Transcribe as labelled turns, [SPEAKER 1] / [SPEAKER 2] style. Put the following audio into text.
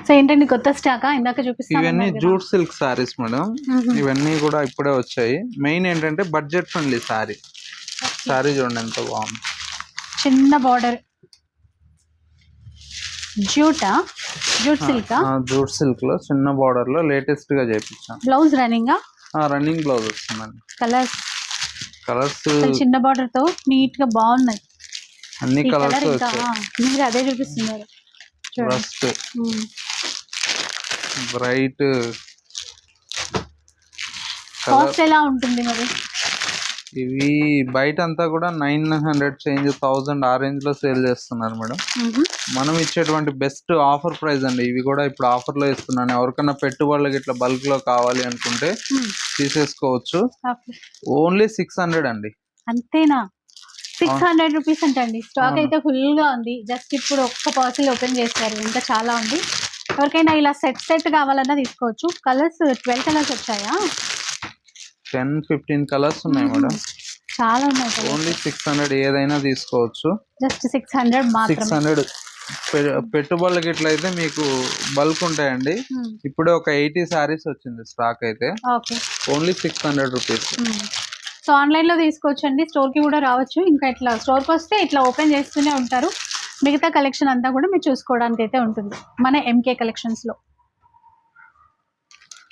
[SPEAKER 1] So ఏంటండి కొత్త స్టాకా ఇందాక చూపిస్తాను.
[SPEAKER 2] ఇవన్నీ జూట్ సిల్క్ సారీస్ మేడం. ఇవన్నీ కూడా ఇప్పుడే వచ్చాయి. మెయిన్ ఏంటంటే బడ్జెట్ ఫ్రెండ్లీ సారీ. సారీ చూడండి ఎంత బాగుంది.
[SPEAKER 1] చిన్న బార్డర్ జూట్
[SPEAKER 2] సిల్క్ లో చిన్న బార్డర్ లో లేటెస్ట్ గా చేయించాం.
[SPEAKER 1] బ్లౌజ్ రన్నింగ్
[SPEAKER 2] బ్లౌజ్ వస్తుందండి.
[SPEAKER 1] కలర్స్ చిన్న బార్డర్ తో నీట్ గా బాగున్నాయి.
[SPEAKER 2] అన్ని కలర్స్
[SPEAKER 1] మీరు అదే చూపిస్తున్నారు.
[SPEAKER 2] Rust, bright.
[SPEAKER 1] కాస్ట్ ఎలా ఉంటుంది మరి?
[SPEAKER 2] ఇవి బయట అంతా కూడా 900 చేంజ్ 1000 ఆ రేంజ్ లో సేల్ చేస్తున్నారు మేడం. మనం ఇచ్చేటువంటి బెస్ట్ ఆఫర్ ప్రైస్ అండి. ఇవి కూడా ఇప్పుడు ఆఫర్ లో ఇస్తున్నాను. ఎవరికైనా పెట్టుబడులకి ఇట్లా బల్క్ లో కావాలి అనుకుంటే తీసేసుకోవచ్చు. ఓన్లీ 600 అండి.
[SPEAKER 1] అంతేనా? 600 రూపీస్ అంటండి. స్టాక్ అయితే ఫుల్ గా ఉంది. జస్ట్ ఇప్పుడు ఒక్క పార్సిల్ ఓపెన్ చేస్తారు. ఇంకా చాలా ఉంది. ఎవరికైనా ఇలా సెట్ కావాలన్నా తీసుకోవచ్చు. కలర్స్ 12 కలర్స్ వచ్చాయా?
[SPEAKER 2] 10-15 కలర్స్ ఉన్నాయి మేడం.
[SPEAKER 1] చాలా ఉన్నాయి.
[SPEAKER 2] ఓన్లీ 600 ఏదైనా తీసుకోవచ్చు.
[SPEAKER 1] జస్ట్ 600 మాత్రమే.
[SPEAKER 2] 600 పెట్టుబడులకి ఇట్లయితే మీకు బల్క్ ఉంటాయండి. ఇప్పుడే ఒక 80 సారీస్ వచ్చింది స్టాక్ అయితే. Only 600 rupees.
[SPEAKER 1] సో ఆన్లైన్ లో తీసుకోవచ్చు అండి. స్టోర్ కి కూడా రావచ్చు. ఇంకా ఇట్లా స్టోర్ కి వస్తే ఇట్లా ఓపెన్ చేస్తూనే ఉంటారు. మిగతా కలెక్షన్ అంతా కూడా మీరు చూసుకోవడానికి అయితే ఉంటుంది మన ఎంకే కలెక్షన్స్ లో.